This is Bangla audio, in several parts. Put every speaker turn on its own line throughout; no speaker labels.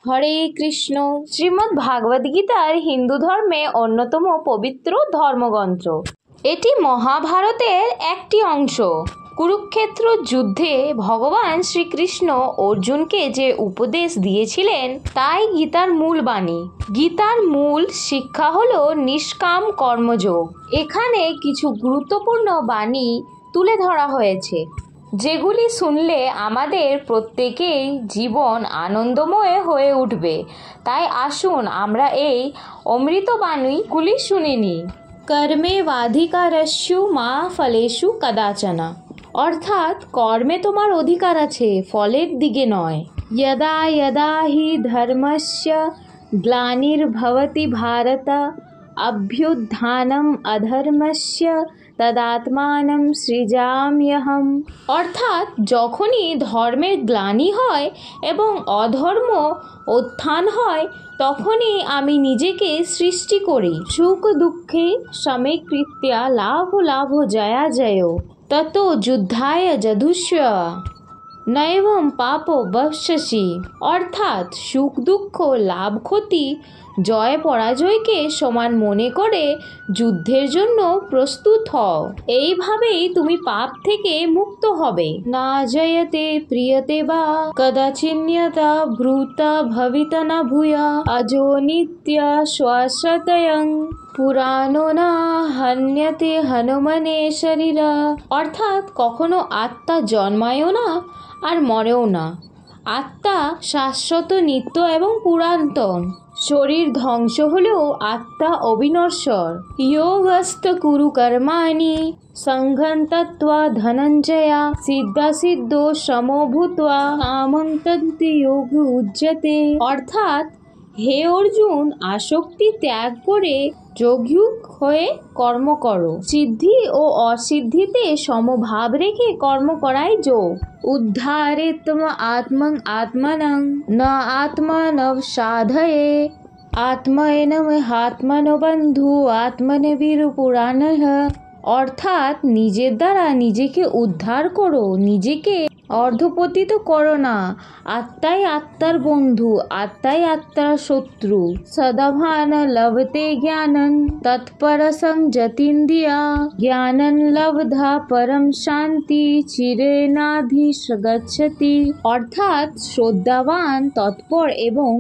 হরে কৃষ্ণ। শ্রীমদ্ ভাগবত গীতার হিন্দু ধর্মে অন্যতম পবিত্র ধর্মগ্রন্থ। এটি মহাভারতের একটি অংশ। কুরুক্ষেত্র যুদ্ধে ভগবান শ্রীকৃষ্ণ অর্জুনকে যে উপদেশ দিয়েছিলেন তাই গীতার মূল বাণী। গীতার মূল শিক্ষা হলো নিষ্কাম কর্মযোগ। এখানে কিছু গুরুত্বপূর্ণ বাণী তুলে ধরা হয়েছে, যেগুলি শুনলে আমাদের প্রত্যেকেই জীবন আনন্দময় হয়ে উঠবে। তাই আসুন আমরা এই অমৃত বাণীগুলি শুনে নিই। কর্মে বাধিকারস্যু মা ফলেষু কদাচনা, অর্থাৎ কর্মে তোমার অধিকার আছে, ফলের দিকে নয়। যদা যদা হি ধর্মস্য গ্লানির্ভবতি ভারত অভ্যুত্থানম অধর্মস্য তদাত্মানম সৃজাম্যহম, অর্থাৎ যখনই ধর্মের গ্লানি হয় এবং অধর্ম উত্থান হয় তখনই আমি নিজেকে সৃষ্টি করি। সুখ দুঃখে সমীকৃত্য লাভ লাভ জয়া জয় ততো যুদ্ধায় যধুষ্য নৈবম পাপ বশ্যসি, অর্থাৎ সুখ দুঃখ লাভ ক্ষতি জয় পরাজয়কে সমান মনে করে যুদ্ধের জন্য প্রস্তুত হও। এইভাবেই তুমি পাপ থেকে মুক্ত হবে। না জয়তে প্রিয়তে বা কদাচিন্যতা ভ্রূতা ভবিতা না ভূয়া অজো নিত্য শ্বাসতয়ং পুরানো না হন্যতে হনুমনে শরীরা, অর্থাৎ কখনো আত্মা জন্মায়ও না আর মরেও না। আত্মা শাশ্বত, নিত্য এবং পুরাতন। শরীর ধ্বংস হলেও আত্মা অবিনশ্বর। যোগস্থ কুরু কর্মাণি সংঘং তত্ত্বা ধনঞ্জয়া সিদ্ধা সিদ্ধো সমো ভূত্বা কামং তন্তি যোগ উজ্জতে, অর্থাৎ হে অর্জুন, আসক্তি ত্যাগ করে যোগযুগ হয়ে কর্ম করো। সিদ্ধি ও অসিদ্ধিতে সমভাব রেখে কর্ম করাই যোগ। উদ্ধারেত্ম আত্মং আত্মনং না আত্মানব সাধয়ে আত্মনম আত্মনো বন্ধু আত্মনে বীর পুরাণ, অর্থাৎ নিজের দ্বারা নিজেকে উদ্ধার করো, নিজেকে অর্ধপতিত করো না। আত্মাই আত্মার বন্ধু, আত্মাই আত্মার শত্রু। সদাভান লভতে জ্ঞানং তৎপর সংযতীন্দ্রিয়া জ্ঞানং লব্ধা পরম শান্তি চিরেনাধিগচ্ছতি, অর্থাৎ শ্রদ্ধাবান, তৎপর এবং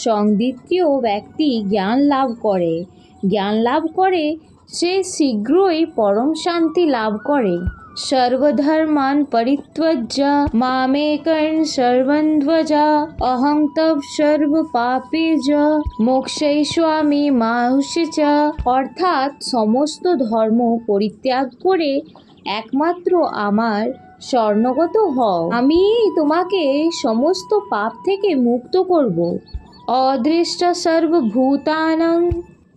সংযতীয় ব্যক্তি জ্ঞান লাভ করে। জ্ঞান লাভ করে সে শীঘ্রই পরম শান্তি লাভ করে। সর্বধর্মান পরিত্যজ্য মামেকং শরণং ব্রজ অহং তব সর্ব পাপেজ মোক্ষয়িষ্যামি মা শুচি, অর্থাৎ সমস্ত ধর্ম পরিত্যাগ করে একমাত্র আমার শরণাগত হও, আমি তোমাকে সমস্ত পাপ থেকে মুক্ত করব। অদৃষ্ট সর্বভূতানাং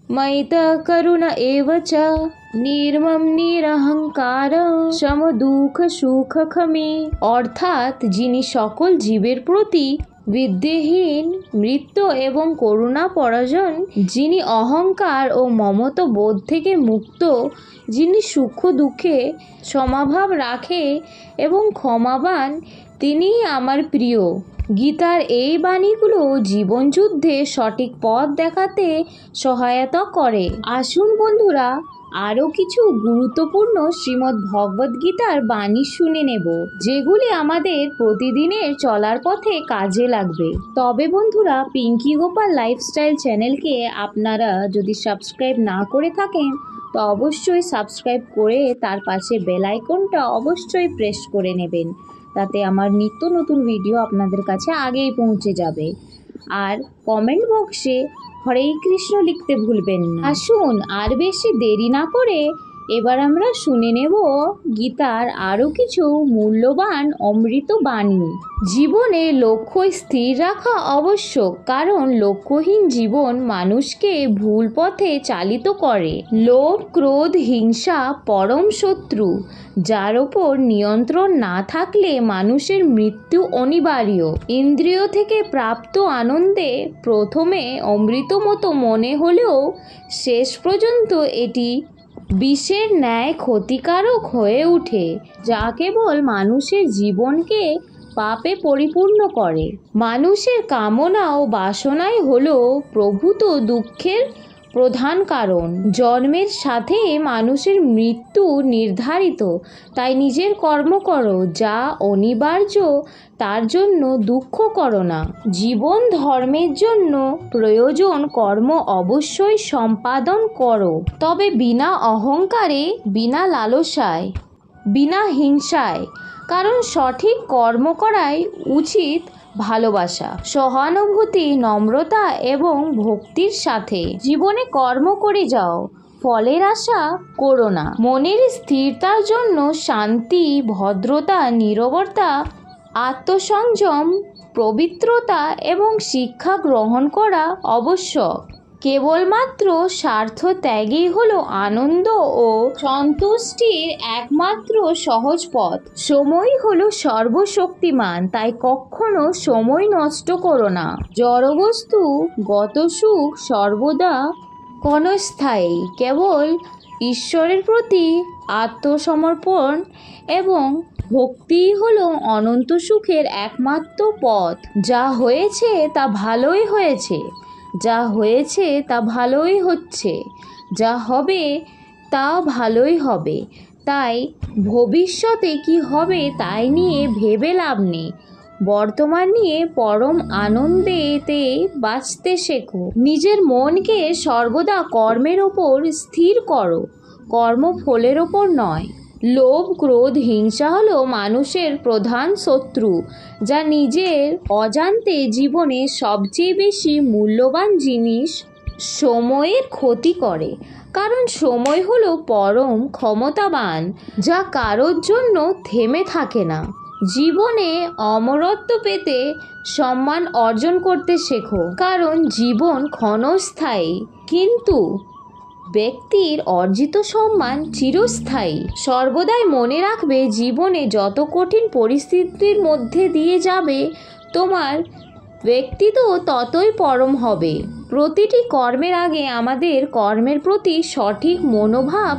ময়িত করুণ এব চ নির্মম নিরহংকার সম দুঃখ সুখ ক্ষমে, অর্থাৎ যিনি সকল জীবের প্রতি বিদ্বেহীন, মৃত্যু এবং করুণা পরায়ণ, যিনি অহংকার ও মমতা বোধ থেকে মুক্ত, যিনি সুখ দুঃখে সমভাব রাখে এবং ক্ষমাবান, তিনিই আমার প্রিয়। গীতার এই বাণীগুলো জীবনযুদ্ধে সঠিক পথ দেখাতে সহায়তা করে। আসুন বন্ধুরা, আরও কিছু গুরুত্বপূর্ণ শ্রীমদ্ ভগবত গীতার বাণী শুনে নেব, যেগুলি আমাদের প্রতিদিনের চলার পথে কাজে লাগবে। তবে বন্ধুরা, পিঙ্কি গোপাল লাইফস্টাইল চ্যানেলকে আপনারা যদি সাবস্ক্রাইব না করে থাকেন তো অবশ্যই সাবস্ক্রাইব করে তার পাশে বেল আইকনটা অবশ্যই প্রেস করে নেবেন, তাতে আমার নিত্য নতুন ভিডিও আপনাদের কাছে আগেই পৌঁছে যাবে। আর কমেন্ট বক্সে হরে কৃষ্ণ লিখতে ভুলবেন না। আসুন আর বেশি দেরি না করে এবার আমরা শুনে নেব গীতার আরও কিছু মূল্যবান অমৃত বাণী। জীবনে লক্ষ্য স্থির রাখা আবশ্যক, কারণ লক্ষ্যহীন জীবন মানুষকে ভুল পথে চালিত করে। লোভ, ক্রোধ, হিংসা পরম শত্রু, যার ওপর নিয়ন্ত্রণ না থাকলে মানুষের মৃত্যু অনিবার্য। ইন্দ্রিয় থেকে প্রাপ্ত আনন্দে প্রথমে অমৃত মতো মনে হলেও শেষ পর্যন্ত এটি বিষের ন্যায় ক্ষতিকারক হয়ে ওঠে, যা কেবল মানুষের জীবনকে পাপে পরিপূর্ণ করে। মানুষের কামনা ও বাসনাই হলো প্রভূত দুঃখের প্রধান কারণ। জন্মের সাথে মানুষের মৃত্যু নির্ধারিত, তাই নিজের কর্ম করো, যা অনিবার্য, তার জন্য দুঃখ করো না। জীবন ধর্মের জন্য প্রয়োজন কর্ম অবশ্যই সম্পাদন করো, তবে বিনা অহংকারে, বিনা লালসায়, বিনা হিংসায়, কারণ সঠিক কর্ম করাই উচিত ভালোবাসা, সহানুভূতি, নম্রতা এবং ভক্তির সাথে। জীবনে কর্ম করে যাও, ফলের আশা করো না। মনের স্থিরতার জন্য শান্তি, ভদ্রতা, নীরবতা, আত্মসংযম, পবিত্রতা এবং শিক্ষা গ্রহণ করা আবশ্যক। কেবলমাত্র স্বার্থ ত্যাগই হলো আনন্দ ও সন্তুষ্টির একমাত্র সহজ পথ। সময় হলো সর্বশক্তিমান, তাই কখনো সময় নষ্ট করো না। জড়বস্তু গত সুখ সর্বদা ক্ষণস্থায়ী। কেবল ঈশ্বরের প্রতি আত্মসমর্পণ এবং ভক্তিই হলো অনন্ত সুখের একমাত্র পথ। যা হয়েছে তা ভালোই হয়েছে, যা হয়েছে তা ভালোই হচ্ছে, যা হবে তা ভালোই হবে। তাই ভবিষ্যতে কি হবে তাই নিয়ে ভেবে লাভ নেই। বর্তমান নিয়ে পরম আনন্দেতে বাঁচতে শেখো। নিজের মনকে সর্বদা কর্মের ওপর স্থির করো, কর্মফলের ওপর নয়। লোভ, ক্রোধ, হিংসা হলো মানুষের প্রধান শত্রু, যা নিজের অজান্তে জীবনে সবচেয়ে বেশি মূল্যবান জিনিস সময়ের ক্ষতি করে। কারণ সময় হলো পরম ক্ষমতাবান, যা কারোর জন্য থেমে থাকে না। জীবনে অমরত্ব পেতে সম্মান অর্জন করতে শেখো, কারণ জীবন ক্ষণস্থায়ী, কিন্তু ব্যক্তির অর্জিত সম্মান চিরস্থায়ী। সর্বদাই মনে রাখবে, জীবনে যত কঠিন পরিস্থিতির মধ্যে দিয়ে যাবে, তোমার ব্যক্তিত্ব ততই পরম হবে। প্রতিটি কর্মের আগে আমাদের কর্মের প্রতি সঠিক মনোভাব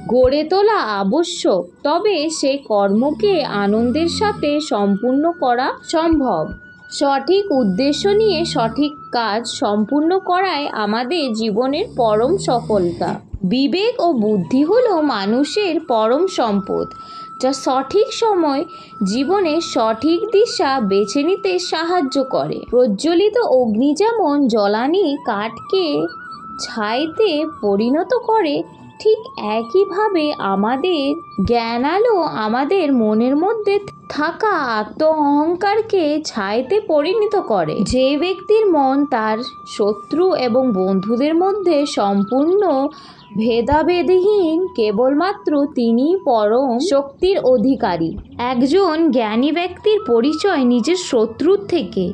গড়ে তোলা আবশ্যক, তবে সেই কর্মকে আনন্দের সাথে সম্পূর্ণ করা সম্ভব। সঠিক উদ্দেশ্য নিয়ে সঠিক কাজ সম্পূর্ণ করাই আমাদের জীবনের পরম সফলতা। বিবেক ও বুদ্ধি হলো মানুষের পরম সম্পদ, যা সঠিক সময় জীবনে সঠিক দিশা বেছে নিতে সাহায্য করে। প্রজ্বলিত অগ্নি যেমন জ্বলানি কাঠকে ছাইতে পরিণত করে, ঠিক একইভাবে আমাদের জ্ঞান আলো আমাদের মনের মধ্যে থাকা আত্ম অহংকারকে ছাইতে পরিণত করে। যে ব্যক্তির মন তার শত্রু এবং বন্ধুদের মধ্যে সম্পূর্ণ ভেদাভেদহীন, কেবলমাত্র তিনিই পরম শক্তির অধিকারী। একজন জ্ঞানী ব্যক্তির পরিচয় নিজের শত্রুর থেকে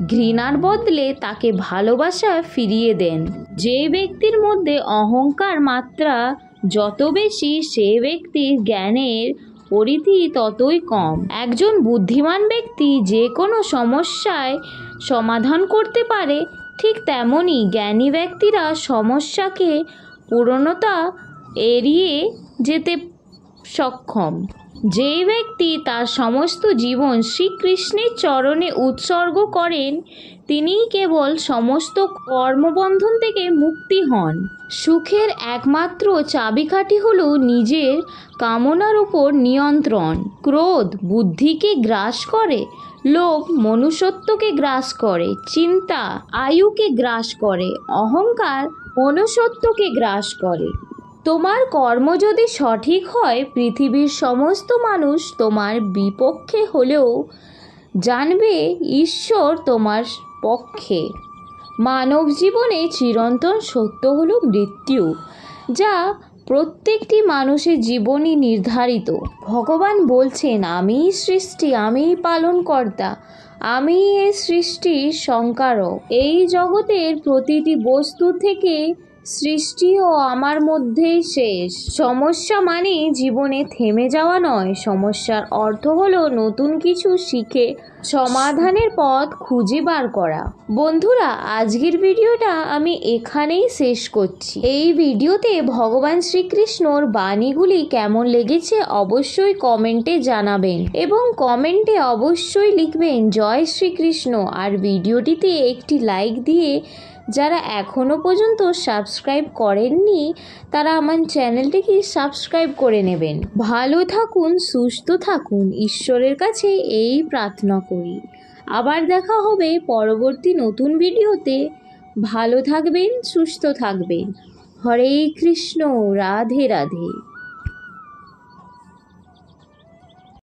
ঘৃণার বদলে তাকে ভালোবাসা ফিরিয়ে দেন। যে ব্যক্তির মধ্যে অহংকার মাত্রা যত বেশি, সে ব্যক্তির জ্ঞানের পরিধি ততই কম। একজন বুদ্ধিমান ব্যক্তি যে কোনো সমস্যায় সমাধান করতে পারে, ঠিক তেমনি জ্ঞানী ব্যক্তিরা সমস্যাকে পূর্ণতা এড়িয়ে যেতে সক্ষম। যে ব্যক্তি তার সমস্ত জীবন শ্রীকৃষ্ণের চরণে উৎসর্গ করেন, তিনিই কেবল সমস্ত কর্মবন্ধন থেকে মুক্তি হন। সুখের একমাত্র চাবিকাঠি হল নিজের কামনার উপর নিয়ন্ত্রণ। ক্রোধ বুদ্ধিকে গ্রাস করে, লোভ মনুষ্যত্বকে গ্রাস করে, চিন্তা আয়ুকে গ্রাস করে, অহংকার মনুষ্যত্বকে গ্রাস করে। তোমার কর্ম যদি সঠিক হয়, পৃথিবীর সমস্ত মানুষ তোমার বিপক্ষে হলেও জানবে ঈশ্বর তোমার পক্ষে। মানব জীবনে চিরন্তন সত্য হলো মৃত্যু, যা প্রত্যেকটি মানুষের জীবনই নির্ধারিত। ভগবান বলছেন, আমিই সৃষ্টি, আমিই পালনকর্তা, আমি এই সৃষ্টির সংকারক। এই জগতের প্রতিটি বস্তু থেকে সৃষ্টিও আমার মধ্যেই শেষ। সমস্যা মানে জীবনে থেমে যাওয়া নয়, সমস্যার অর্থ হলো নতুন কিছু শিখে সমাধানের পথ খুঁজে বার করা। বন্ধুরা, আজকের ভিডিওটা আমি এখানেই শেষ করছি। এই ভিডিওতে ভগবান শ্রীকৃষ্ণর বাণীগুলি কেমন লেগেছে অবশ্যই কমেন্টে জানাবেন এবং কমেন্টে অবশ্যই লিখবেন জয় শ্রীকৃষ্ণ। আর ভিডিওটিতে একটি লাইক দিয়ে যারা এখনও পর্যন্ত সাবস্ক্রাইব করেননি তারা আমার চ্যানেলটিকে সাবস্ক্রাইব করে নেবেন। ভালো থাকুন, সুস্থ থাকুন, ঈশ্বরের কাছে এই প্রার্থনা করি। আবার দেখা হবে পরবর্তী নতুন ভিডিওতে। ভালো থাকবেন, সুস্থ থাকবেন। হরে কৃষ্ণ, রাধে রাধে।